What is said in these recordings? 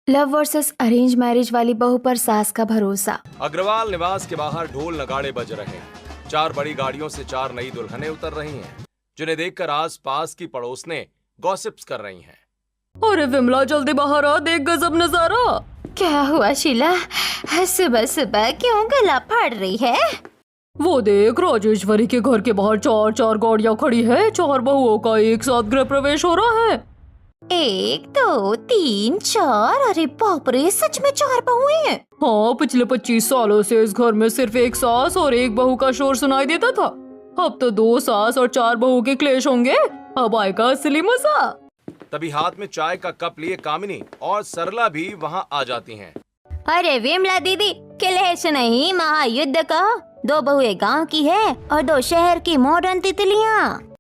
Love versus arrange marriage वाली बहू पर सास का भरोसा। अग्रवाल निवास के बाहर ढोल नगाड़े बज रहे हैं। 4 बड़ी गाड़ियों से 4 नई दुल्हनें उतर रही हैं, जिन्हें देखकर आस-पास की पड़ोसनें गॉसिप्स कर रही हैं। अरे विमला जल्दी बाहर आ, देख गजब नजारा। क्या हुआ शीला, सुबह सुबह क्यों गला फाड़ रही है? वो देख, राजेश्वरी के घर के बाहर 4 गाड़ियाँ खड़ी है। 4 बहुओं का एक साथ गृह प्रवेश हो रहा है। 1 2 3 4। अरे बाप रे, सच में 4 बहुएं हैं। हाँ, पिछले 25 सालों से इस घर में सिर्फ एक सास और एक बहू का शोर सुनाई देता था। अब तो 2 सास और 4 बहू के क्लेश होंगे। अब आएगा असली मजा। तभी हाथ में चाय का कप लिए कामिनी और सरला भी वहाँ आ जाती हैं। अरे विमला दीदी, क्लेश नहीं, महायुद्ध का। 2 बहुएं गांव की है और 2 शहर की मॉडर्न तितलियां।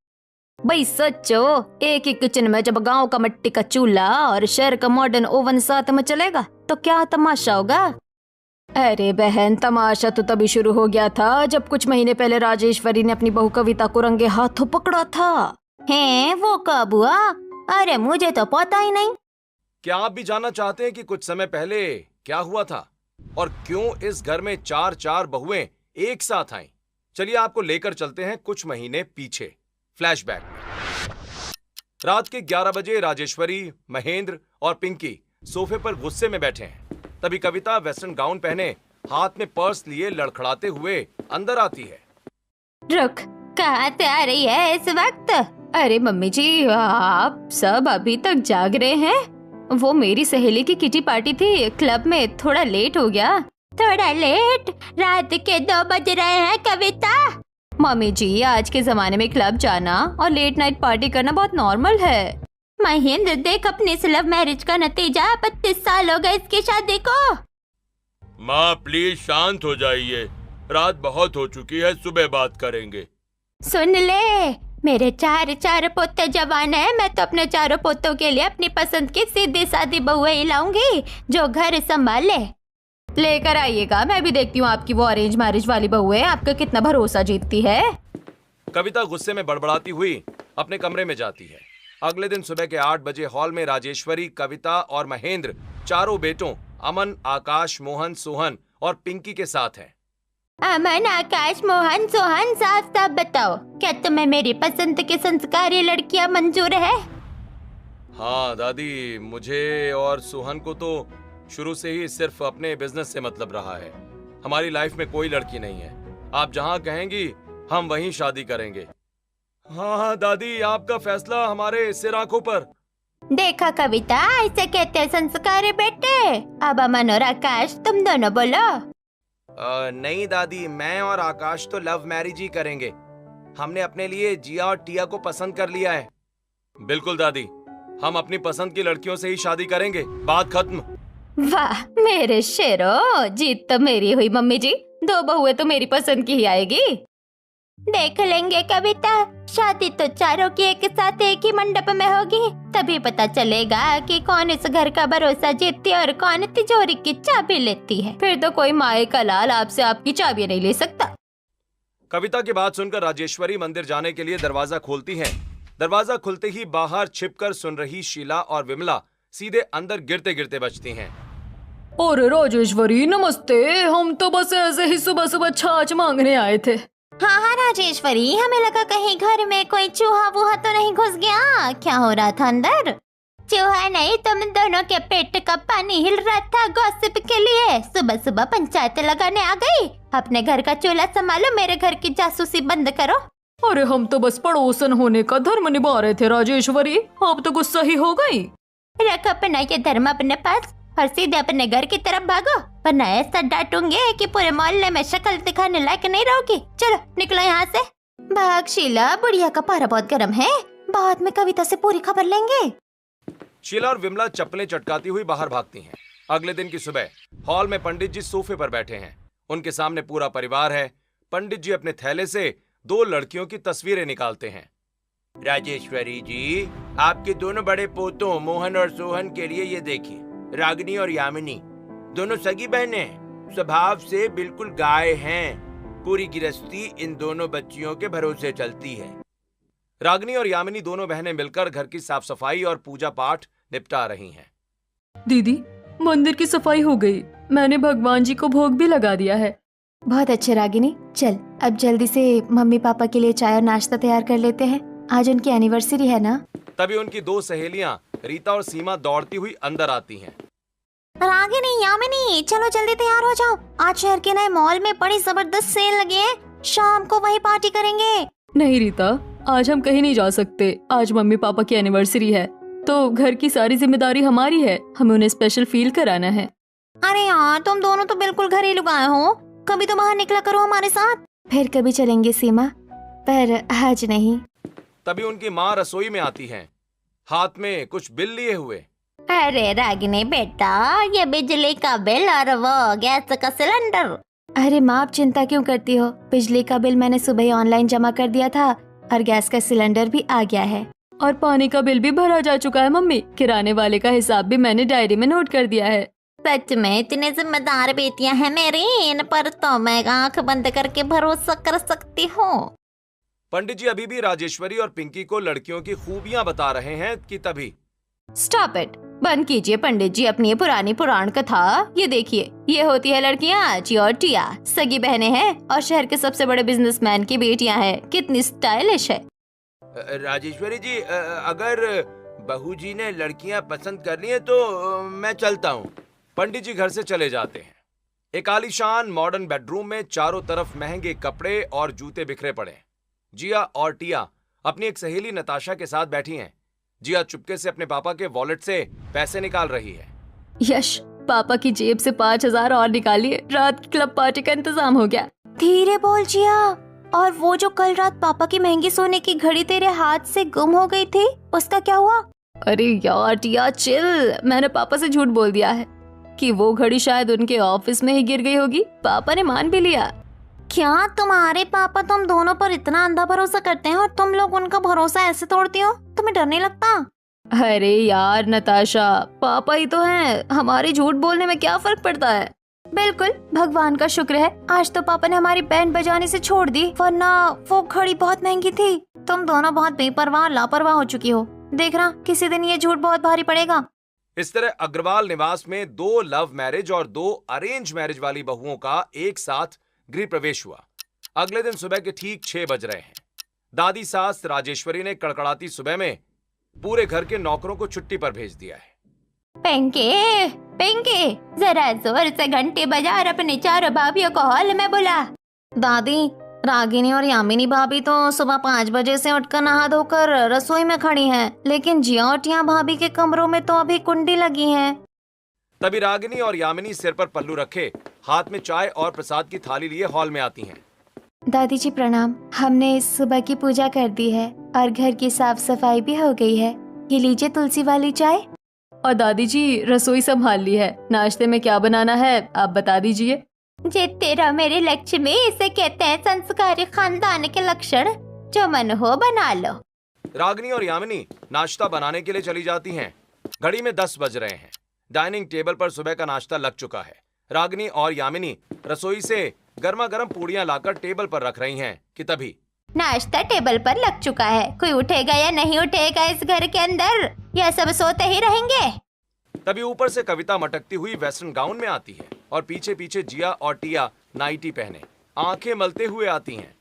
भाई सच्चो, एक ही किचन में जब गांव का मिट्टी का चूल्हा और शहर का मॉडर्न ओवन साथ में चलेगा तो क्या तमाशा होगा। अरे बहन, तमाशा तो तभी शुरू हो गया था जब कुछ महीने पहले राजेश्वरी ने अपनी बहू कविता को रंगे हाथों पकड़ा था। हैं, वो कब हुआ? अरे मुझे तो पता ही नहीं। क्या आप भी जानना चाहते हैं कि कुछ समय पहले क्या हुआ था और क्यों इस घर में 4 बहुएं एक साथ आईं? चलिए आपको लेकर चलते हैं कुछ महीने पीछे, फ्लैशबैक में। रात के 11 बजे राजेश्वरी, महेंद्र और पिंकी सोफे पर गुस्से में बैठे हैं। तभी कविता वेस्टर्न गाउन पहने, हाथ में पर्स लिए लड़खड़ाते हुए अंदर आती है। रुक, कहाँ से आ रही है इस वक्त? अरे मम्मी जी, आप सब अभी तक जाग रहे हैं? वो मेरी सहेली की किटी पार्टी थी क्लब में, थोड़ा लेट हो गया। थोड़ा लेट? रात के 2 बज रहे हैं कविता। मम्मी जी, आज के जमाने में क्लब जाना और लेट नाइट पार्टी करना बहुत नॉर्मल है। महेंद्र, देख अपने इस लव मैरिज का नतीजा। 32 साल हो गए इसकी शादी को। माँ प्लीज शांत हो जाइए, रात बहुत हो चुकी है, सुबह बात करेंगे। सुन ले, मेरे 4 पोते जवान है। मैं तो अपने 4 पोतों के लिए अपनी पसंद की सीधी सादी बहुएं ही लाऊंगी जो घर संभाले। लेकर आइएगा, मैं भी देखती हूँ आपकी वो अरेंज मैरिज वाली बहुएं आपका कितना भरोसा जीतती है। कविता गुस्से में बड़बड़ाती हुई अपने कमरे में जाती है। अगले दिन सुबह के 8 बजे हॉल में राजेश्वरी, कविता और महेंद्र चारों बेटों अमन, आकाश, मोहन, सोहन और पिंकी के साथ हैं। अमन, आकाश, मोहन, सोहन, साफ साफ बताओ, क्या तुम्हें मेरी पसंद की संस्कारी लड़कियां मंजूर है? हाँ दादी, मुझे और सोहन को तो शुरू से ही सिर्फ अपने बिजनेस से मतलब रहा है। हमारी लाइफ में कोई लड़की नहीं है। आप जहाँ कहेंगी हम वहीं शादी करेंगे। हाँ दादी, आपका फैसला हमारे सिर आंखों पर। देखा कविता, ऐसे कहते हैं संस्कारी बेटे। अब अमन और आकाश तुम दोनों बोलो। नहीं दादी, मैं और आकाश तो लव मैरिज ही करेंगे। हमने अपने लिए जिया और टिया को पसंद कर लिया है। बिल्कुल दादी, हम अपनी पसंद की लड़कियों से ही शादी करेंगे, बात खत्म। वाह मेरे शेरो, जीत तो मेरी हुई मम्मी जी। 2 बहुएं तो मेरी पसंद की ही आएगी। देख लेंगे कविता, शादी तो चारों की एक साथ एक ही मंडप में होगी, तभी पता चलेगा कि कौन इस घर का भरोसा जीतती है और कौन तिजोरी की चाबी लेती है। फिर तो कोई माए का लाल आपसे आपकी चाबी नहीं ले सकता। कविता की बात सुनकर राजेश्वरी मंदिर जाने के लिए दरवाजा खोलती हैं। दरवाजा खुलते ही बाहर छिपकर सुन रही शीला और विमला सीधे अंदर गिरते गिरते बचती हैं। अरे राजेश्वरी नमस्ते, हम तो बस ऐसे ही सुबह सुबह छाछ मांगने आए थे। हाँ हाँ राजेश्वरी, हमें लगा कहीं घर में कोई चूहा वूहा तो नहीं घुस गया। क्या हो रहा था अंदर? चूहा नहीं, तुम दोनों के पेट का पानी हिल रहा था गॉसिप के लिए। सुबह सुबह पंचायत लगाने आ गई। अपने घर का चूल्हा संभालो, मेरे घर की जासूसी बंद करो। अरे हम तो बस पड़ोसन होने का धर्म निभा रहे थे राजेश्वरी, अब तो गुस्सा ही हो गई। रख अपना ये धर्म अपने पास और सीधे अपने घर की तरफ भागो, वरना ऐसा डांटूंगे कि पूरे मोहल्ले में शक्ल दिखाने लायक नहीं रहोगी। चलो निकलो यहाँ से। भाग शीला, बुढ़िया का पारा बहुत गर्म है, बाद में कविता से पूरी खबर लेंगे। शीला और विमला चप्पलें चटकाती हुई बाहर भागती हैं। अगले दिन की सुबह हॉल में पंडित जी सोफे पर बैठे हैं। उनके सामने पूरा परिवार है। पंडित जी अपने थैले से 2 लड़कियों की तस्वीरें निकालते हैं। राजेश्वरी जी, आपके दोनों बड़े पोतों मोहन और सोहन के लिए ये देखिए, रागिनी और यामिनी दोनों सगी बहनें हैं, स्वभाव से बिल्कुल गाय हैं। पूरी गृहस्थी इन दोनों बच्चियों के भरोसे चलती है। रागिनी और यामिनी दोनों बहनें मिलकर घर की साफ सफाई और पूजा पाठ निपटा रही हैं। दीदी, मंदिर की सफाई हो गई। मैंने भगवान जी को भोग भी लगा दिया है। बहुत अच्छे रागिनी, चल अब जल्दी से मम्मी पापा के लिए चाय और नाश्ता तैयार कर लेते हैं। आज उनकी एनिवर्सरी है ना। तभी उनकी दो सहेलियां रीता और सीमा दौड़ती हुई अंदर आती हैं। रागिनी, यामिनी, चलो जल्दी तैयार हो जाओ। आज शहर के नए मॉल में बड़ी जबरदस्त सेल लगी है, शाम को वही पार्टी करेंगे। नहीं रीता, आज हम कहीं नहीं जा सकते। आज मम्मी पापा की एनिवर्सरी है तो घर की सारी जिम्मेदारी हमारी है। हमें उन्हें स्पेशल फील कराना है। अरे यार, तुम दोनों तो बिल्कुल घरेलू गाय हो। कभी तो बाहर निकला करो हमारे साथ। फिर कभी चलेंगे सीमा, पर आज नहीं। तभी उनकी माँ रसोई में आती हैं, हाथ में कुछ बिल लिए हुए। अरे रागिनी बेटा, ये बिजली का बिल और वो गैस का सिलेंडर। अरे माँ, आप चिंता क्यों करती हो? बिजली का बिल मैंने सुबह ही ऑनलाइन जमा कर दिया था और गैस का सिलेंडर भी आ गया है। और पानी का बिल भी भरा जा चुका है मम्मी। किराने वाले का हिसाब भी मैंने डायरी में नोट कर दिया है। सच में इतने जिम्मेदार बेटियां हैं मेरी, इन पर तो मैं आंख बंद करके भरोसा कर सकती हूँ। पंडित जी अभी भी राजेश्वरी और पिंकी को लड़कियों की खूबियां बता रहे हैं कि तभी स्टॉप इट, बंद कीजिए पंडित जी अपनी ये पुरानी पुराण कथा। ये देखिए, ये होती है लड़कियाँ जी और टिया, सगी बहनें हैं और शहर के सबसे बड़े बिजनेसमैन की बेटियां हैं। कितनी स्टाइलिश है। राजेश्वरी जी, अगर बहू जी ने लड़कियां पसंद कर ली हैं तो मैं चलता हूँ। पंडित जी घर से चले जाते हैं। एक आलीशान मॉडर्न बेडरूम में चारों तरफ महंगे कपड़े और जूते बिखरे पड़े हैं। जिया और टिया अपनी एक सहेली नताशा के साथ बैठी हैं। जिया चुपके से अपने पापा के वॉलेट से पैसे निकाल रही है। यश, पापा की जेब से 5,000 और निकालिए, रात की क्लब पार्टी का इंतजाम हो गया। धीरे बोल जिया। और वो जो कल रात पापा की महंगी सोने की घड़ी तेरे हाथ से गुम हो गई थी, उसका क्या हुआ? अरे यार टिया चिल, मैंने पापा से झूठ बोल दिया है कि वो घड़ी शायद उनके ऑफिस में ही गिर गई होगी। पापा ने मान भी लिया। क्या तुम्हारे पापा तुम दोनों पर इतना अंधा भरोसा करते हैं और तुम लोग उनका भरोसा ऐसे तोड़ती हो? तुम्हें डर नहीं लगता? अरे यार नताशा, पापा ही तो हैं, हमारे झूठ बोलने में क्या फर्क पड़ता है। बिल्कुल, भगवान का शुक्र है आज तो पापा ने हमारी बैंड बजाने से छोड़ दी, वरना वो घड़ी बहुत महंगी थी। तुम दोनों बहुत बेपरवाह लापरवाह हो चुकी हो। देखना किसी दिन ये झूठ बहुत भारी पड़ेगा। इस तरह अग्रवाल निवास में 2 लव मैरिज और 2 अरेंज मैरिज वाली बहुओं का एक साथ गृह प्रवेश हुआ। अगले दिन सुबह के ठीक 6 बज रहे हैं। दादी सास राजेश्वरी ने कड़कड़ाती सुबह में पूरे घर के नौकरों को छुट्टी पर भेज दिया है। पिंकी, पिंकी, जरा जोर से घंटी बजा और अपने चारों भाभीयों को हॉल में बुला। दादी, रागिनी और यामिनी भाभी तो सुबह 5 बजे से उठकर नहा धोकर रसोई में खड़ी हैं, लेकिन जिया और टिया भाभी के कमरों में तो अभी कुंडी लगी है। तभी रागिनी और यामिनी सिर पर पल्लू रखे हाथ में चाय और प्रसाद की थाली लिए हॉल में आती हैं। दादी जी प्रणाम। हमने इस सुबह की पूजा कर दी है और घर की साफ सफाई भी हो गई है। ये लीजिए तुलसी वाली चाय। और दादी जी रसोई संभाल ली है। नाश्ते में क्या बनाना है आप बता दीजिए। जे तेरा मेरे लक्ष्य में, इसे कहते हैं संस्कारी खानदान के लक्षण। जो मन हो बना लो। रागिनी और यामिनी नाश्ता बनाने के लिए चली जाती हैं। घड़ी में 10 बज रहे हैं। डाइनिंग टेबल पर सुबह का नाश्ता लग चुका है। रागिनी और यामिनी रसोई से गर्मा गर्म पूड़ियां लाकर टेबल पर रख रही हैं कि तभी नाश्ता टेबल पर लग चुका है। कोई उठेगा या नहीं उठेगा इस घर के अंदर? या सब सोते ही रहेंगे? तभी ऊपर से कविता मटकती हुई वेस्टर्न गाउन में आती है और पीछे पीछे जिया और टिया नाइटी पहने आंखें मलते हुए आती हैं।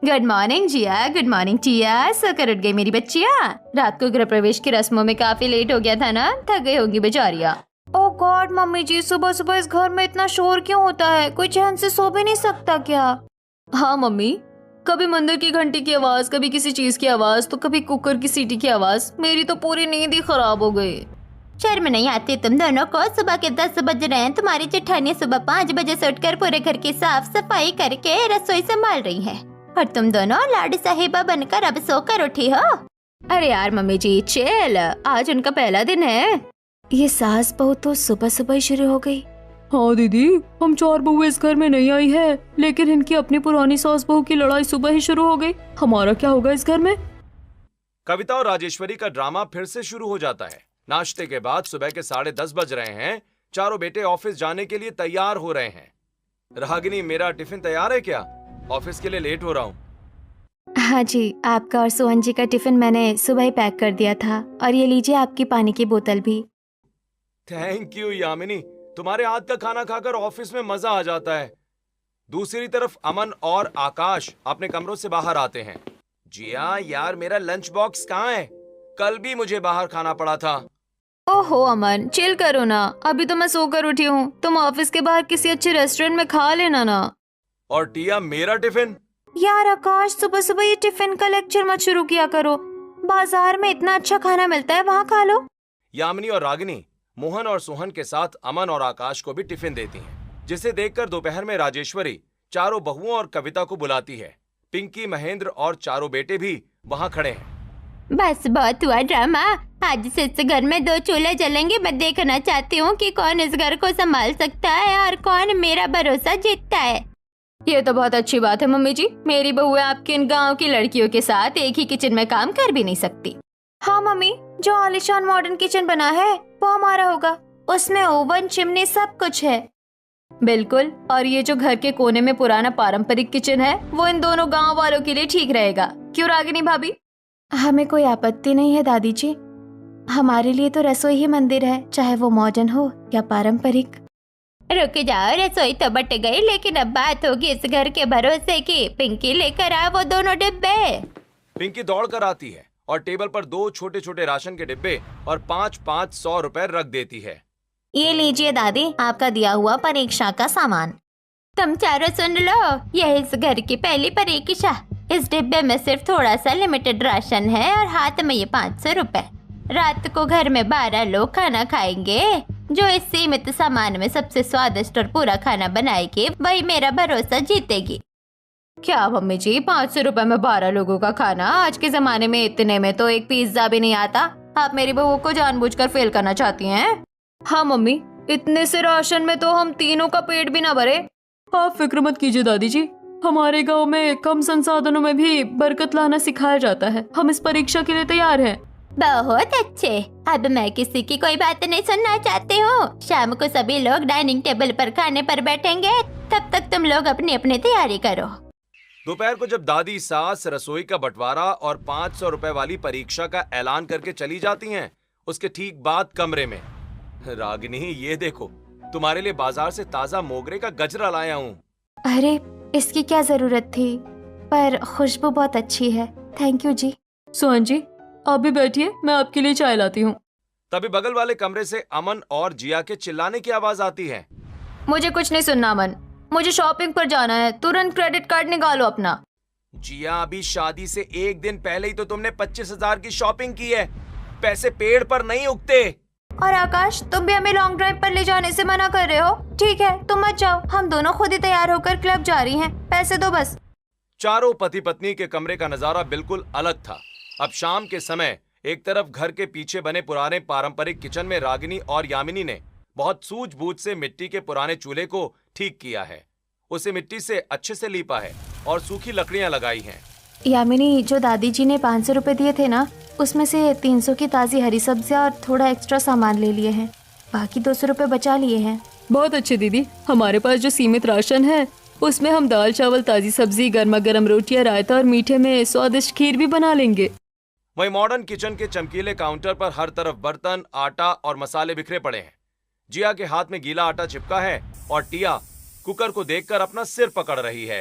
गुड मॉर्निंग जिया, गुड मॉर्निंग टिया। सोकर उठ गई मेरी बच्चियाँ। रात को गृह प्रवेश की रस्मों में काफी लेट हो गया था ना, थक गई होगी बेचारियाँ। ओह गॉड मम्मी जी, सुबह सुबह इस घर में इतना शोर क्यों होता है? कोई चैन से सो भी नहीं सकता क्या? हाँ मम्मी, कभी मंदिर की घंटी की आवाज, कभी किसी चीज की आवाज, तो कभी कुकर की सीटी की आवाज। मेरी तो पूरी नींद ही खराब हो गई। शर्म नहीं आती तुम दोनों को? सुबह के 10 बज रहे हैं, तुम्हारी जेठानी सुबह 5 बजे से उठकर पूरे घर की साफ सफाई करके रसोई संभाल रही है और तुम दोनों लाडी साहिबा बनकर अब सोकर उठी हो। अरे यार मम्मी जी चिल, आज उनका पहला दिन है। ये सास बहू तो सुबह सुबह ही शुरू हो गई। हाँ दीदी, हम 4 बहू इस घर में नहीं आई है, लेकिन इनकी अपनी पुरानी सास बहू की लड़ाई सुबह ही शुरू हो गई। हमारा क्या होगा इस घर में? कविता और राजेश्वरी का ड्रामा फिर से शुरू हो जाता है। नाश्ते के बाद सुबह के 10:30 बज रहे हैं। चारों बेटे ऑफिस जाने के लिए तैयार हो रहे हैं। रागिनी, मेरा टिफिन तैयार है क्या? ऑफिस के लिए लेट हो रहा हूँ। हाँ जी, आपका और सोहन जी का टिफिन मैंने सुबह ही पैक कर दिया था। और ये लीजिए आपकी पानी की बोतल भी। थैंक यू यामिनी, तुम्हारे हाथ का खाना खाकर ऑफिस में मजा आ जाता है। दूसरी तरफ अमन और आकाश अपने कमरों से बाहर आते हैं। जिया यार, मेरा लंच बॉक्स कहाँ है? कल भी मुझे बाहर खाना पड़ा था। ओहो अमन, चिल करो ना, अभी तो मैं सोकर उठी हूँ। तुम ऑफिस के बाहर किसी अच्छे रेस्टोरेंट में खा लेना ना। और टिया, मेरा टिफिन? यार आकाश, सुबह सुबह ये टिफिन का लेक्चर मत शुरू किया करो। बाजार में इतना अच्छा खाना मिलता है, वहाँ खा लो। यामिनी और रागिनी मोहन और सोहन के साथ अमन और आकाश को भी टिफिन देती हैं, जिसे देखकर दोपहर में राजेश्वरी चारों बहुओं और कविता को बुलाती है। पिंकी, महेंद्र और चारों बेटे भी वहाँ खड़े हैं। बस बहुत हुआ ड्रामा, आज से इस घर में 2 चूल्हे जलेंगे। मैं देखना चाहती हूँ कि कौन इस घर को संभाल सकता है और कौन मेरा भरोसा जीतता है। ये तो बहुत अच्छी बात है मम्मी जी, मेरी बहू आपके इन गांव की लड़कियों के साथ एक ही किचन में काम कर भी नहीं सकती। हाँ मम्मी, जो आलीशान मॉडर्न किचन बना है वो हमारा होगा, उसमें ओवन, चिमनी सब कुछ है। बिल्कुल, और ये जो घर के कोने में पुराना पारंपरिक किचन है वो इन दोनों गांव वालों के लिए ठीक रहेगा। क्यों रागिनी भाभी? हमें कोई आपत्ति नहीं है दादी जी, हमारे लिए तो रसोई ही मंदिर है, चाहे वो मॉडर्न हो या पारंपरिक। रुक जाओ, रसोई तो बट गई, लेकिन अब बात होगी इस घर के भरोसे की। पिंकी लेकर आ वो दोनों डिब्बे। पिंकी दौड़ कर आती है और टेबल पर 2 छोटे छोटे राशन के डिब्बे और 500 रुपए रख देती है। ये लीजिए दादी, आपका दिया हुआ परीक्षा का सामान। तुम चारों सुन लो, यह इस घर की पहली परीक्षा। इस डिब्बे में सिर्फ थोड़ा सा लिमिटेड राशन है और हाथ में ये 500 रुपए। रात को घर में 12 लोग खाना खाएंगे। जो इस सीमित सामान में सबसे स्वादिष्ट और पूरा खाना बनाएगी वही मेरा भरोसा जीतेगी। क्या मम्मी जी, 500 रुपए में 12 लोगों का खाना? आज के जमाने में इतने में तो एक पिज्जा भी नहीं आता। आप मेरी बहू को जानबूझकर फेल करना चाहती हैं? हाँ मम्मी, इतने से राशन में तो हम तीनों का पेट भी ना भरे। आप फिक्र मत कीजिए दादी जी, हमारे गांव में कम संसाधनों में भी बरकत लाना सिखाया जाता है। हम इस परीक्षा के लिए तैयार हैं। बहुत अच्छे, अब मैं किसी की कोई बात नहीं सुनना चाहती हूँ। शाम को सभी लोग डाइनिंग टेबल पर खाने पर बैठेंगे, तब तक तुम लोग अपनी अपनी तैयारी करो। दोपहर को जब दादी सास रसोई का बंटवारा और 500 रुपए वाली परीक्षा का ऐलान करके चली जाती हैं, उसके ठीक बाद कमरे में, रागिनी ये देखो, तुम्हारे लिए बाजार से ताजा मोगरे का गजरा लाया हूँ। अरे इसकी क्या जरूरत थी, पर खुशबू बहुत अच्छी है, थैंक यू जी। सोहन जी, आप भी बैठिए, मैं आपके लिए चाय लाती हूँ। तभी बगल वाले कमरे से अमन और जिया के चिल्लाने की आवाज आती है। मुझे कुछ नहीं सुनना अमन, मुझे शॉपिंग पर जाना है, तुरंत क्रेडिट कार्ड निकालो अपना। जिया, अभी शादी से एक दिन पहले ही तो तुमने 25,000 की शॉपिंग की है, पैसे पेड़ पर नहीं उगते। और आकाश, तुम भी हमें लॉन्ग ड्राइव पर ले जाने से मना कर रहे हो। ठीक है, तुम मत जाओ, हम दोनों खुद ही तैयार होकर क्लब जा रही हैं, पैसे दो बस। चारों पति पत्नी के कमरे का नजारा बिल्कुल अलग था। अब शाम के समय एक तरफ घर के पीछे बने पुराने पारंपरिक किचन में रागिनी और यामिनी ने बहुत सूझबूझ से मिट्टी के पुराने चूल्हे को ठीक किया है। उसे मिट्टी से अच्छे से लीपा है और सूखी लकड़ियां लगाई हैं। यामिनी, जो दादी जी ने 500 रुपए दिए थे ना, उसमें से 300 की ताजी हरी सब्जियां और थोड़ा एक्स्ट्रा सामान ले लिए हैं, बाकी 200 रुपए बचा लिए हैं। बहुत अच्छे दीदी, हमारे पास जो सीमित राशन है उसमें हम दाल चावल, ताजी सब्जी, गर्मा गर्म रोटियां, रायता और मीठे में स्वादिष्ट खीर भी बना लेंगे। वही मॉडर्न किचन के चमकीले काउंटर पर हर तरफ बर्तन, आटा और मसाले बिखरे पड़े हैं। जिया के हाथ में गीला आटा चिपका है और टिया कुकर को देखकर अपना सिर पकड़ रही है।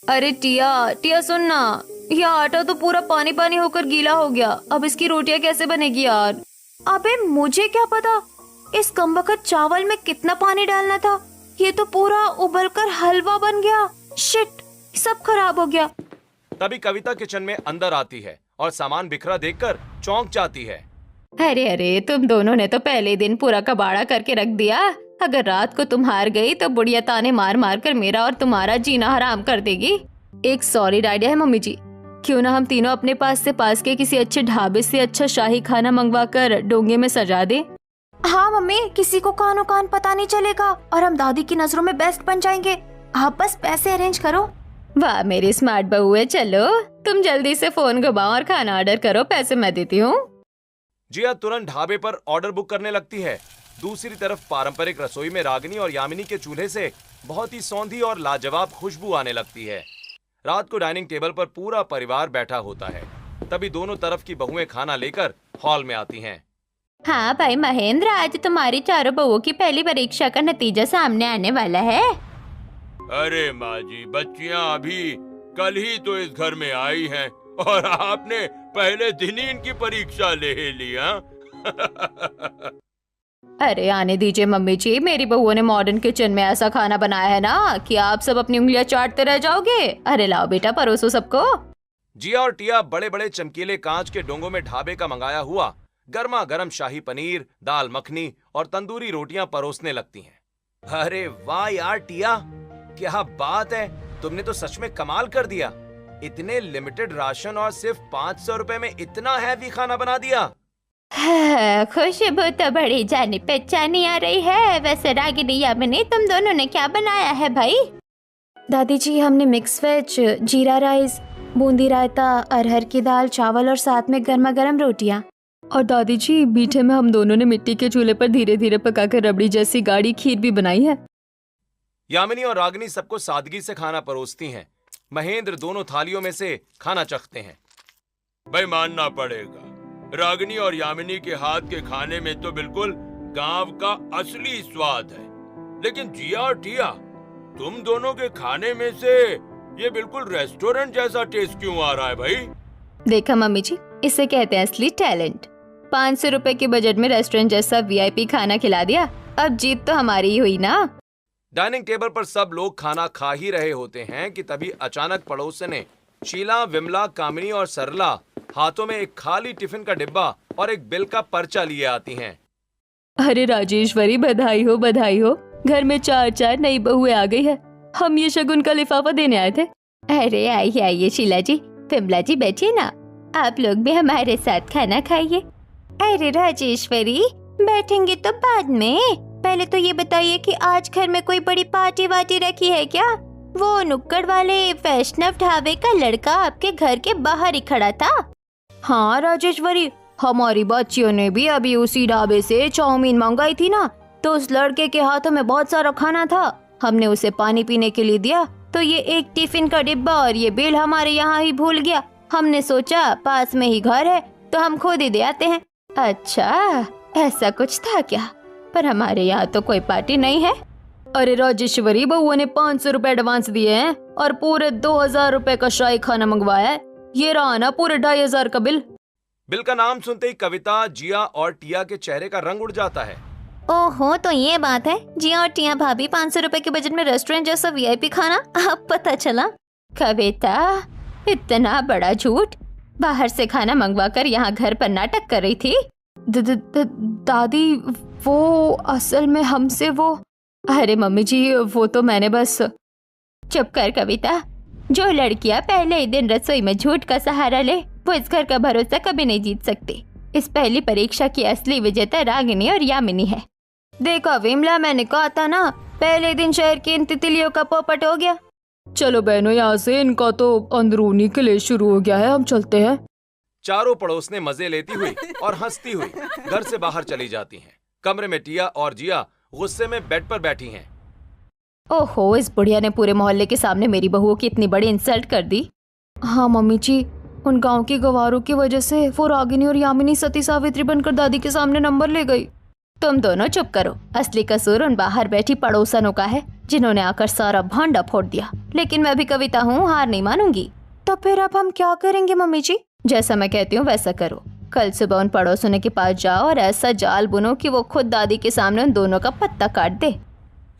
अरे टिया सुन ना, यह आटा तो पूरा पानी पानी होकर गीला हो गया, अब इसकी रोटियां कैसे बनेगी यार? अबे मुझे क्या पता, इस कमबख्त चावल में कितना पानी डालना था, ये तो पूरा उबलकर हलवा बन गया। शिट, सब खराब हो गया। तभी कविता किचन में अंदर आती है और सामान बिखरा देखकर चौंक जाती है। अरे तुम दोनों ने तो पहले दिन पूरा कबाड़ा करके रख दिया। अगर रात को तुम हार गई तो बुढ़िया ताने मार मार कर मेरा और तुम्हारा जीना हराम कर देगी। एक सॉलिड आइडिया है मम्मी जी, क्यों ना हम तीनों अपने पास के किसी अच्छे ढाबे से अच्छा शाही खाना मंगवा कर डोंगे में सजा दे। हाँ मम्मी, किसी को कानो कान पता नहीं चलेगा और हम दादी की नजरों में बेस्ट बन जाएंगे। आप बस पैसे अरेंज करो। वाह मेरी स्मार्ट बहू है, चलो तुम जल्दी से फोन घुमाओ और खाना ऑर्डर करो, पैसे मैं देती हूँ। जिया तुरंत ढाबे पर ऑर्डर बुक करने लगती है। दूसरी तरफ पारंपरिक रसोई में रागिनी और यामिनी के चूल्हे से बहुत ही सौंधी और लाजवाब खुशबू आने लगती है। रात को डाइनिंग टेबल पर पूरा परिवार बैठा होता है। तभी दोनों तरफ की बहुएं खाना लेकर हॉल में आती हैं। हाँ भाई महेंद्र, आज तुम्हारी चारों बहुओं की पहली परीक्षा का नतीजा सामने आने वाला है। अरे माँ जी, बच्चियाँ अभी कल ही तो इस घर में आई हैं और आपने पहले दिन ही इनकी परीक्षा ले लिया। अरे आने दीजिए मम्मी जी, मेरी बहुओं ने मॉडर्न किचन में ऐसा खाना बनाया है ना कि आप सब अपनी उंगलियां चाटते रह जाओगे। अरे लाओ बेटा, परोसो सबको। जिया और टिया बड़े बड़े चमकीले कांच के डोंगों में ढाबे का मंगाया हुआ गर्मा गर्म शाही पनीर, दाल मखनी और तंदूरी रोटियां परोसने लगती हैं। अरे वाह यार टिया, क्या बात है, तुमने तो सच में कमाल कर दिया। इतने लिमिटेड राशन और सिर्फ 500 रुपए में इतना हैवी खाना बना दिया। हाँ, खुशबू तो बड़ी जानी पहचानी आ रही है। वैसे रागिनी यामिनी, तुम दोनों ने क्या बनाया है भाई? दादी जी, हमने मिक्स वेज, जीरा राइस, बूंदी रायता, अरहर की दाल, चावल और साथ में गर्मा गर्म रोटियां। और दादी जी, मीठे में हम दोनों ने मिट्टी के चूल्हे पर धीरे धीरे पकाकर रबड़ी जैसी गाढ़ी खीर भी बनाई है। यामिनी और रागिनी सबको सादगी से खाना परोसती हैं। महेंद्र दोनों थालियों में से खाना चखते हैं। भाई मानना पड़ेगा, रागिनी और यामिनी के हाथ के खाने में तो बिल्कुल गांव का असली स्वाद है। लेकिन जिया और टिया, तुम दोनों के खाने में से ये बिल्कुल रेस्टोरेंट जैसा टेस्ट क्यों आ रहा है भाई? देखा मम्मी जी, इसे कहते हैं असली टैलेंट। 500 रुपए के बजट में रेस्टोरेंट जैसा वीआईपी खाना खिला दिया। अब जीत तो हमारी ही हुई ना। डाइनिंग टेबल पर सब लोग खाना खा ही रहे होते हैं कि तभी अचानक पड़ोसन ने शीला, विमला, कामिनी और सरला हाथों में एक खाली टिफिन का डिब्बा और एक बिल का पर्चा लिए आती हैं। अरे राजेश्वरी, बधाई हो बधाई हो, घर में 4 नई बहुएं आ गई है। हम ये शगुन का लिफाफा देने आए थे। अरे आइए आइए शीला जी, विमला जी बैठिए ना, आप लोग भी हमारे साथ खाना खाइए। अरे राजेश्वरी, बैठेंगे तो बाद में, पहले तो ये बताइए कि आज घर में कोई बड़ी पार्टी वार्टी रखी है क्या? वो नुक्कड़ वाले वैष्णव ढाबे का लड़का आपके घर के बाहर ही खड़ा था। हाँ राजेश्वरी, हमारी बच्चियों ने भी अभी उसी ढाबे से चाउमीन मंगाई थी ना, तो उस लड़के के हाथों में बहुत सारा खाना था। हमने उसे पानी पीने के लिए दिया तो ये एक टिफिन का डिब्बा और ये बिल हमारे यहाँ ही भूल गया। हमने सोचा पास में ही घर है तो हम खुद ही दे आते हैं। अच्छा, ऐसा कुछ था क्या? पर हमारे यहाँ तो कोई पार्टी नहीं है। अरे राजेश्वरी, बहुओं ने 500 रुपए एडवांस दिए हैं और पूरे 2000 रुपए का शाही खाना मंगवाया है। ये रहा ना पूरे 2500 का बिल। बिल का नाम सुनते ही कविता, जिया और टिया के चेहरे का रंग उड़ जाता है। ओहो, तो ये बात है, जिया और टिया भाभी 500 रुपए के बजट में रेस्टोरेंट जैसा वीआईपी खाना, अब पता चला। कविता, इतना बड़ा झूठ, बाहर से खाना मंगवा कर यहाँ घर पर नाटक कर रही थी। दादी, वो असल में हमसे वो। अरे मम्मी जी, वो तो मैंने बस। चुप कर कविता, जो लड़कियां पहले ही दिन रसोई में झूठ का सहारा ले, वो इस घर का भरोसा कभी नहीं जीत सकती। इस पहली परीक्षा की असली विजेता रागिनी और यामिनी है। देखा विमला, मैंने कहा था ना, पहले दिन शहर की इन तितलियों का पोपट हो गया। चलो बहनों, यहाँ से इनका तो अंदरूनी क्लेश शुरू हो गया है, हम चलते हैं। चारों पड़ोसने मजे लेती हुई और हंसती हुई घर से बाहर चली जाती हैं। कमरे में टिया और जिया गुस्से में बेड पर बैठी हैं। ओहो, इस बुढ़िया ने पूरे मोहल्ले के सामने मेरी बहुओं की इतनी बड़ी इंसल्ट कर दी। हाँ मम्मी जी, उन गांव की गवारों की वजह से वो रागिनी और यामिनी सती सावित्री बनकर दादी के सामने नंबर ले गई। तुम दोनों चुप करो, असली कसूर उन बाहर बैठी पड़ोसनों का है जिन्होंने आकर सारा भांडा फोड़ दिया। लेकिन मैं भी कविता हूँ, हार नहीं मानूंगी। तो फिर अब हम क्या करेंगे मम्मी जी? जैसा मैं कहती हूँ वैसा करो। कल सुबह उन पड़ोसनों के पास जाओ और ऐसा जाल बुनो कि वो खुद दादी के सामने उन दोनों का पत्ता काट दे।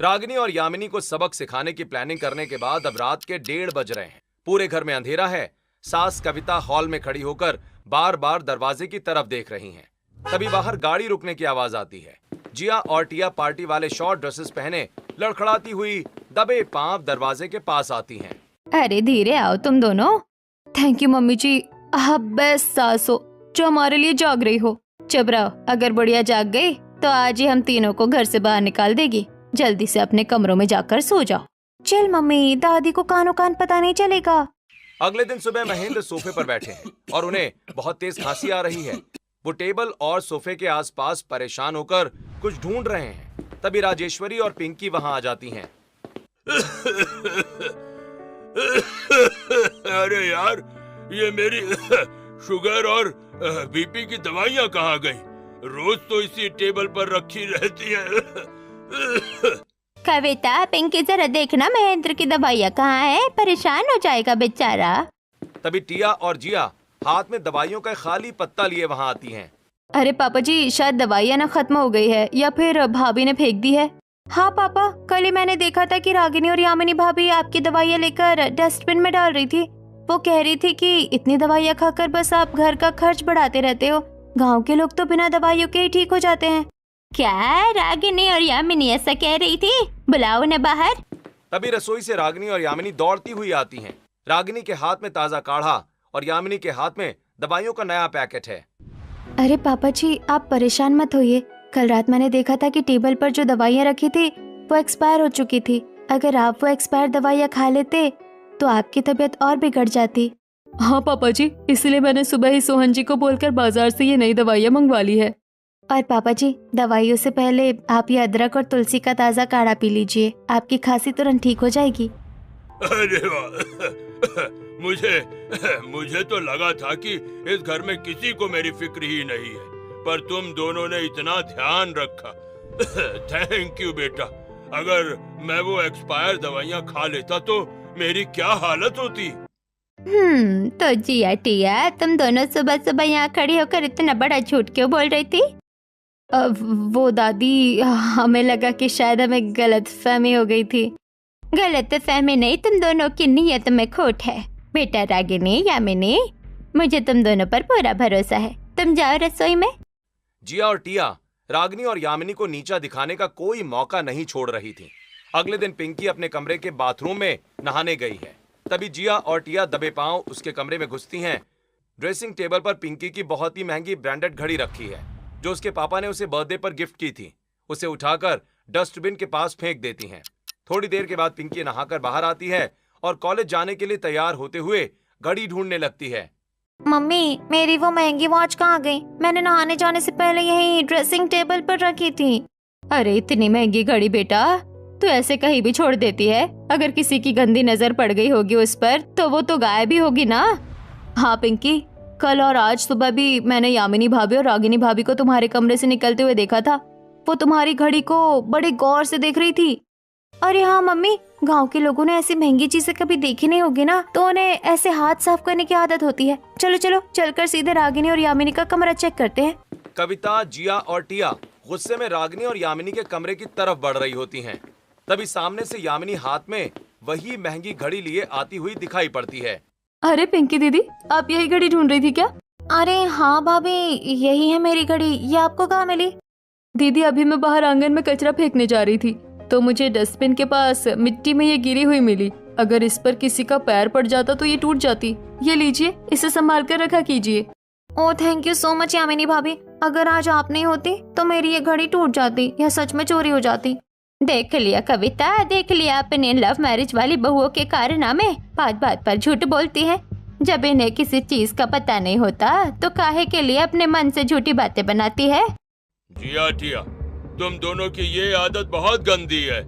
रागिनी और यामिनी को सबक सिखाने की प्लानिंग करने के बाद अब रात के 1:30 बज रहे हैं। पूरे घर में अंधेरा है। सास कविता हॉल में खड़ी होकर बार बार दरवाजे की तरफ देख रही हैं। तभी बाहर गाड़ी रुकने की आवाज आती है। जिया और टिया पार्टी वाले शॉर्ट ड्रेसेस पहने लड़खड़ाती हुई दबे पांव दरवाजे के पास आती हैं। अरे धीरे आओ तुम दोनों। थैंक यू मम्मी जी, आप बेस्ट सास हो जो हमारे लिए जाग रही हो। चुप रहो, अगर बढ़िया जाग गई तो आज ही हम तीनों को घर से बाहर निकाल देगी। जल्दी से अपने कमरों में जाकर सो जाओ। चल मम्मी, दादी को कानो कान पता नहीं चलेगा। अगले दिन सुबह महेंद्र सोफे पर बैठे हैं और उन्हें बहुत तेज खांसी आ रही है। वो टेबल और सोफे के आसपास परेशान होकर कुछ ढूंढ रहे हैं। तभी राजेश्वरी और पिंकी वहां आ जाती हैं। अरे यार, ये मेरी शुगर और बीपी की दवाइयाँ कहाँ गई? रोज तो इसी टेबल पर रखी रहती है। कविता, पिंकी जरा देखना महेंद्र की दवाइयाँ कहाँ है, परेशान हो जाएगा बेचारा। तभी टिया और जिया हाथ में दवाइयों का खाली पत्ता लिए वहां आती हैं। अरे पापा जी, शायद दवाइयाँ ना खत्म हो गई है या फिर भाभी ने फेंक दी है। हाँ पापा, कल ही मैंने देखा था कि रागिनी और यामिनी भाभी आपकी दवाइयाँ लेकर डस्टबिन में डाल रही थी। वो कह रही थी कि इतनी दवाइयाँ खाकर बस आप घर का खर्च बढ़ाते रहते हो, गांव के लोग तो बिना दवाइयों के ही ठीक हो जाते हैं। क्या रागिनी और यामिनी ऐसा कह रही थी? बुलाओ उन्हें बाहर। तभी रसोई से रागिनी और यामिनी दौड़ती हुई आती हैं। रागिनी के हाथ में ताजा काढ़ा और यामिनी के हाथ में दवाइयों का नया पैकेट है। अरे पापा जी, आप परेशान मत होइए। कल रात मैंने देखा था कि टेबल पर जो दवाइयाँ रखी थी वो एक्सपायर हो चुकी थी। अगर आप वो एक्सपायर दवाइयाँ खा लेते तो आपकी तबीयत और बिगड़ जाती। हाँ पापा जी, इसलिए मैंने सुबह ही सोहन जी को बोलकर बाजार से ये नई दवाइयाँ मंगवा ली है। और पापा जी, दवाइयों से पहले आप ये अदरक और तुलसी का ताज़ा काढ़ा पी लीजिए, आपकी खांसी तुरंत ठीक हो जाएगी। अरे वाह, मुझे तो लगा था कि इस घर में किसी को मेरी फिक्र ही नहीं है, पर तुम दोनों ने इतना ध्यान रखा। थैंक यू बेटा। अगर मैं वो एक्सपायर दवाइयाँ खा लेता तो मेरी क्या हालत होती। तो जिया टिया, तुम दोनों सुबह सुबह यहाँ खड़ी होकर इतना बड़ा झूठ क्यों बोल रही थी? वो दादी, हमें लगा कि शायद हमें गलत फहमी हो गई थी। गलत फहमी नहीं, तुम दोनों की नीयत में खोट है। बेटा रागिनी, यामिनी, मुझे तुम दोनों पर पूरा भरोसा है। तुम जाओ रसोई में। जिया और टिया रागिनी और यामिनी को नीचा दिखाने का कोई मौका नहीं छोड़ रही थी। अगले दिन पिंकी अपने कमरे के बाथरूम में नहाने गई है। तभी जिया और टिया दबे पांव उसके कमरे में घुसती हैं। ड्रेसिंग टेबल पर पिंकी की बहुत ही महंगी ब्रांडेड घड़ी रखी है, जो उसके पापा ने उसे बर्थडे पर गिफ्ट की थी। उसे उठाकर डस्टबिन के पास फेंक देती हैं। थोड़ी देर के बाद पिंकी नहाकर बाहर आती है और कॉलेज जाने के लिए तैयार होते हुए घड़ी ढूंढने लगती है। मम्मी, मेरी वो महंगी वॉच कहाँ गई? मैंने नहाने जाने से पहले यही ड्रेसिंग टेबल पर रखी थी। अरे इतनी महंगी घड़ी बेटा, तू ऐसे कहीं भी छोड़ देती है? अगर किसी की गंदी नजर पड़ गई होगी उस पर तो वो तो गायब ही होगी ना। हाँ पिंकी, कल और आज सुबह भी मैंने यामिनी भाभी और रागिनी भाभी को तुम्हारे कमरे से निकलते हुए देखा था। वो तुम्हारी घड़ी को बड़े गौर से देख रही थी। अरे हाँ मम्मी, गांव के लोगों ने ऐसी महंगी चीजें कभी देखी नहीं होगी ना, तो उन्हें ऐसे हाथ साफ करने की आदत होती है। चलो चलो, चलकर सीधे रागिनी और यामिनी का कमरा चेक करते हैं। कविता, जिया और टिया गुस्से में रागिनी और यामिनी के कमरे की तरफ बढ़ रही होती हैं। तभी सामने से यामिनी हाथ में वही महंगी घड़ी लिए आती हुई दिखाई पड़ती है। अरे पिंकी दीदी, आप यही घड़ी ढूंढ रही थी क्या? अरे हाँ भाभी, यही है मेरी घड़ी। ये आपको कहाँ मिली? दीदी, अभी मैं बाहर आंगन में कचरा फेंकने जा रही थी तो मुझे डस्टबिन के पास मिट्टी में ये गिरी हुई मिली। अगर इस पर किसी का पैर पड़ जाता तो ये टूट जाती। ये लीजिए, इसे संभाल कर रखा कीजिए। Oh thank you so much Yamini भाभी। अगर आज आप नहीं होती तो मेरी ये घड़ी टूट जाती या सच में चोरी हो जाती। देख लिया कविता, देख लिया अपने लव मैरिज वाली बहुओं के कारनामे। बात बात पर झूठ बोलती है। जब इन्हें किसी चीज का पता नहीं होता तो काहे के लिए अपने मन से झूठी बातें बनाती है। जिया टिया, तुम दोनों की ये आदत बहुत गंदी है।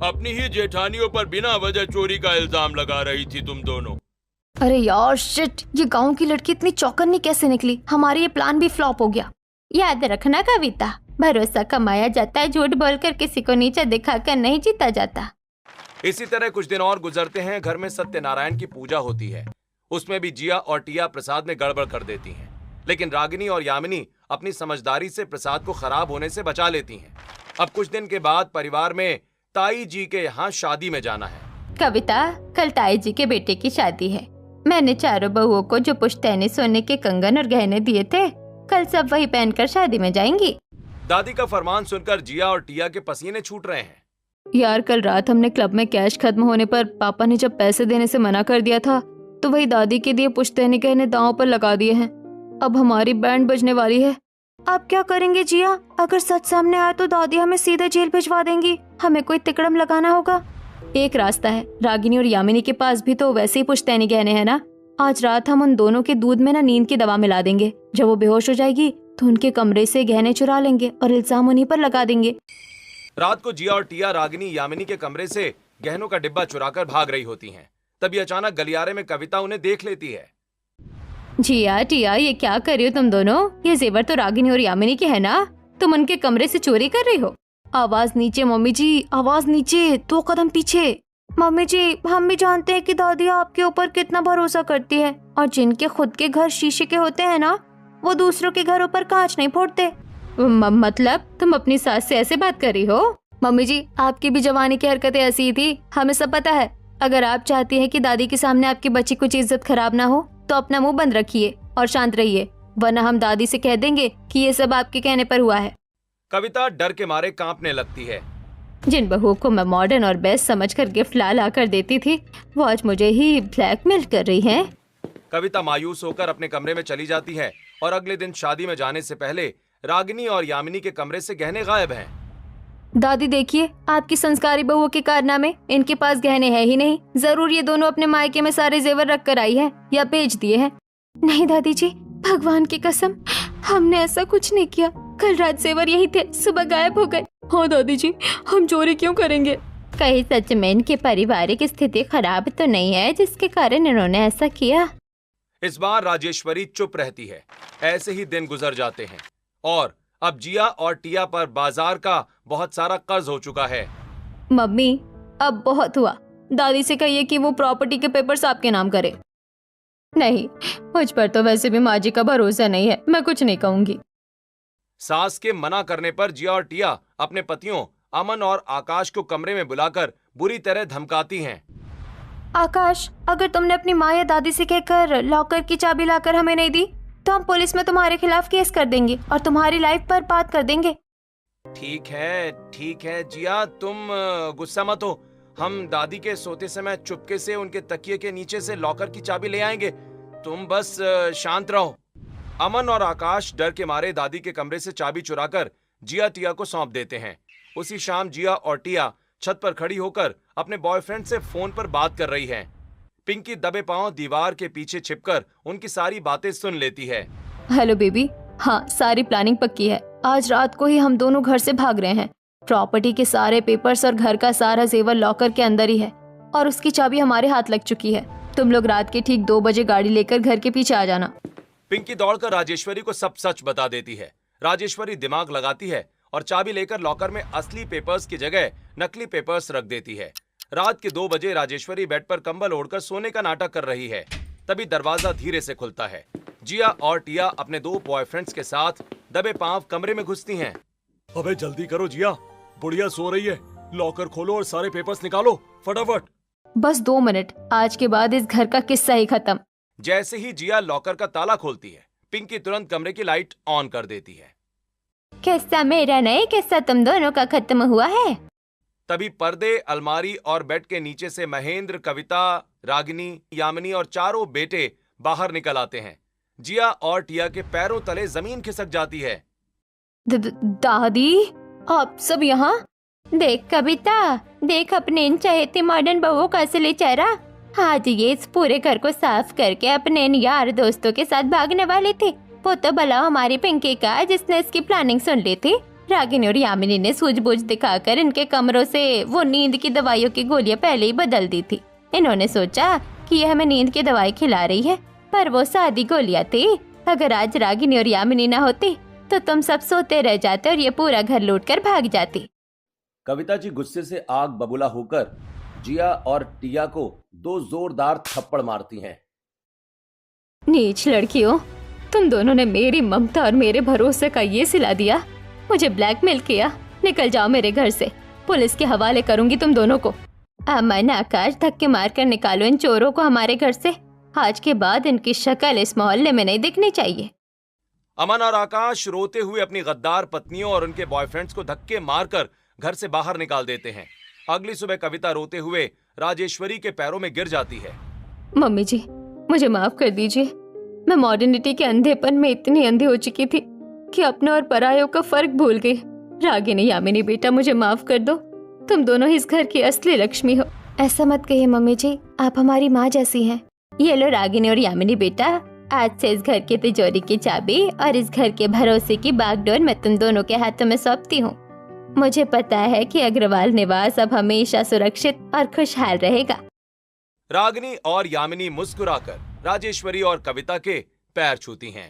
अपनी ही जेठानियों पर बिना वजह चोरी का इल्जाम लगा रही थी तुम दोनों। अरे यार शिट, ये गांव की लड़की इतनी चौकन्नी कैसे निकली? हमारा ये प्लान भी फ्लॉप हो गया। याद रखना कविता, भरोसा कमाया जाता है, झूठ बोलकर किसी को नीचा दिखाकर नहीं जीता जाता। इसी तरह कुछ दिन और गुजरते हैं। घर में सत्यनारायण की पूजा होती है। उसमें भी जिया और टिया प्रसाद में गड़बड़ कर देती हैं, लेकिन रागिनी और यामिनी अपनी समझदारी से प्रसाद को खराब होने से बचा लेती हैं। अब कुछ दिन के बाद परिवार में ताई जी के यहाँ शादी में जाना है। कविता, कल ताई जी के बेटे की शादी है। मैंने चारों बहुओं को जो पुश्तैनी सोने के कंगन और गहने दिए थे, कल सब वही पहनकर शादी में जाएंगी। दादी का फरमान सुनकर जिया और टिया के पसीने छूट रहे हैं। यार, कल रात हमने क्लब में कैश खत्म होने पर पापा ने जब पैसे देने से मना कर दिया था तो वही दादी के दिए पुश्तैनी गहने दांव पर लगा दिए हैं। अब हमारी बैंड बजने वाली है। अब क्या करेंगे जिया? अगर सच सामने आया तो दादी हमें सीधे जेल भिजवा देंगी। हमें कोई तिकड़म लगाना होगा। एक रास्ता है, रागिनी और यामिनी के पास भी तो वैसे ही पुश्तैनी गहने हैं ना। आज रात हम उन दोनों के दूध में ना नींद की दवा मिला देंगे। जब वो बेहोश हो जाएगी तो उनके कमरे से गहने चुरा लेंगे और इल्जाम उन्हीं पर लगा देंगे। रात को जिया और टिया रागिनी यामिनी के कमरे से गहनों का डिब्बा चुराकर भाग रही होती हैं। तभी अचानक गलियारे में कविता उन्हें देख लेती है। जिया टिया, ये क्या कर रही हो तुम दोनों? ये जेवर तो रागिनी और यामिनी के है ना? तुम उनके कमरे से चोरी कर रही हो? आवाज नीचे मम्मी जी, आवाज नीचे, 2 कदम पीछे। मम्मी जी, हम भी जानते हैं कि दादी आपके ऊपर कितना भरोसा करती है, और जिनके खुद के घर शीशे के होते हैं ना, वो दूसरों के घरों पर कांच नहीं फोड़ते। मतलब तुम अपनी सास से ऐसे बात कर रही हो? मम्मी जी, आपकी भी जवानी की हरकतें ऐसी ही थी, हमें सब पता है। अगर आप चाहती हैं कि दादी के सामने आपकी बच्ची कुछ इज्जत खराब ना हो, तो अपना मुंह बंद रखिए और शांत रहिए, वरना हम दादी से कह देंगे कि ये सब आपके कहने पर हुआ है। कविता डर के मारे कांपने लगती है। जिन बहुओं को मैं मॉडर्न और बेस्ट समझकर गिफ्ट ला कर देती थी, वो आज मुझे ही ब्लैकमेल कर रही हैं। कविता मायूस होकर अपने कमरे में चली जाती है और अगले दिन शादी में जाने से पहले रागिनी और यामिनी के कमरे से गहने गायब हैं। दादी देखिए, आपकी संस्कारी बहुओं के कारनामे, इनके पास गहने हैं ही नहीं। जरूर ये दोनों अपने मायके में सारे जेवर रख कर आई है या बेच दिए हैं। नहीं दादी जी, भगवान की कसम, हमने ऐसा कुछ नहीं किया। कल रात जेवर यही थे, सुबह गायब हो गए। हाँ दादी जी, हम चोरी क्यों करेंगे? कहीं सच में इनकी पारिवारिक स्थिति खराब तो नहीं है जिसके कारण इन्होंने ऐसा किया? इस बार राजेश्वरी चुप रहती है। ऐसे ही दिन गुजर जाते हैं और अब जिया और टिया पर बाजार का बहुत सारा कर्ज हो चुका है। मम्मी, अब बहुत हुआ। दादी से कहिए कि वो प्रॉपर्टी के पेपर्स आपके नाम करे। नहीं, मुझ पर तो वैसे भी माँ जी का भरोसा नहीं है, मैं कुछ नहीं कहूंगी। सास के मना करने पर जिया और टिया अपने पतियों अमन और आकाश को कमरे में बुलाकर बुरी तरह धमकाती हैं। आकाश, अगर तुमने अपनी माँ या दादी से कहकर लॉकर की चाबी लाकर हमें नहीं दी, तो हम पुलिस में तुम्हारे खिलाफ केस कर देंगे और तुम्हारी लाइफ पर बात कर देंगे। ठीक है जिया, तुम गुस्सा मत हो। हम दादी के सोते समय चुपके से उनके तकिए के नीचे से लॉकर की चाबी ले आएंगे। तुम बस शांत रहो। अमन और आकाश डर के मारे दादी के कमरे से चाबी चुराकर जिया टिया को सौंप देते हैं। उसी शाम जिया और टिया छत पर खड़ी होकर अपने बॉयफ्रेंड से फोन पर बात कर रही हैं। पिंकी दबे पांव दीवार के पीछे छिपकर उनकी सारी बातें सुन लेती है। हेलो बेबी, हाँ सारी प्लानिंग पक्की है। आज रात को ही हम दोनों घर से भाग रहे हैं। प्रॉपर्टी के सारे पेपर्स और घर का सारा जेवर लॉकर के अंदर ही है और उसकी चाबी हमारे हाथ लग चुकी है। तुम लोग रात के ठीक 2 बजे गाड़ी लेकर घर के पीछे आ जाना। पिंकी दौड़कर राजेश्वरी को सब सच बता देती है। राजेश्वरी दिमाग लगाती है और चाबी लेकर लॉकर में असली पेपर्स की जगह नकली पेपर्स रख देती है। रात के 2 बजे राजेश्वरी बेड पर कंबल ओढ़कर सोने का नाटक कर रही है। तभी दरवाजा धीरे से खुलता है। जिया और टिया अपने 2 बॉयफ्रेंड्स के साथ दबे पांव कमरे में घुसती हैं। अबे जल्दी करो जिया, बुढ़िया सो रही है। लॉकर खोलो और सारे पेपर्स निकालो फटाफट। बस 2 मिनट, आज के बाद इस घर का किस्सा ही खत्म। जैसे ही जिया लॉकर का ताला खोलती है, पिंकी तुरंत कमरे की लाइट ऑन कर देती है। किस्सा मेरा नहीं, किस्सा तुम दोनों का खत्म हुआ है। तभी पर्दे, अलमारी और बेड के नीचे से महेंद्र, कविता, रागिनी, यामिनी और चारों बेटे बाहर निकल आते हैं। जिया और टिया के पैरों तले जमीन खिसक जाती है। दादी, आप सब यहाँ? देख कविता, देख अपने इन चहेती मॉडर्न बहुओं का असली चेहरा। आज ये इस पूरे घर को साफ करके अपने इन यार दोस्तों के साथ भागने वाले थे। वो तो भला हमारी पिंकी का, जिसने इसकी प्लानिंग सुन ली थी। रागिनी और यामिनी ने सूझबूझ दिखाकर इनके कमरों से वो नींद की दवाइयों की गोलियां पहले ही बदल दी थी। इन्होंने सोचा कि ये हमें नींद की दवाई खिला रही है, पर वो सादी गोलियां थी। अगर आज रागिनी और यामिनी ना होती तो तुम सब सोते रह जाते और ये पूरा घर लूटकर भाग जाती। कविता जी गुस्से से आग बबूला होकर जिया और टिया को 2 जोरदार थप्पड़ मारती हैं। नीच लड़कियों, तुम दोनों ने मेरी ममता और मेरे भरोसे का ये सिला दिया, मुझे ब्लैकमेल किया। निकल जाओ मेरे घर से, पुलिस के हवाले करूंगी तुम दोनों को। अमन, आकाश, धक्के मारकर निकालो इन चोरों को हमारे घर से। आज के बाद इनकी शक्ल इस मोहल्ले में नहीं दिखनी चाहिए। अमन और आकाश रोते हुए अपनी गद्दार पत्नियों और उनके बॉयफ्रेंड्स को धक्के मारकर घर से बाहर निकाल देते हैं। अगली सुबह कविता रोते हुए राजेश्वरी के पैरों में गिर जाती है। मम्मी जी, मुझे माफ कर दीजिए। मैं मॉडर्निटी के अंधेपन में इतनी अंधी हो चुकी थी कि अपने और परायों का फर्क भूल गई। रागिनी, यामिनी बेटा, मुझे माफ कर दो। तुम दोनों इस घर की असली लक्ष्मी हो। ऐसा मत कहिए मम्मी जी, आप हमारी माँ जैसी हैं। ये लो रागिनी और यामिनी बेटा, आज से इस घर की तिजोरी की चाबी और इस घर के भरोसे की बागडोर मैं तुम दोनों के हाथों में सौंपती हूँ। मुझे पता है कि अग्रवाल निवास अब हमेशा सुरक्षित और खुशहाल रहेगा। रागिनी और यामिनी मुस्कुराकर राजेश्वरी और कविता के पैर छूती हैं।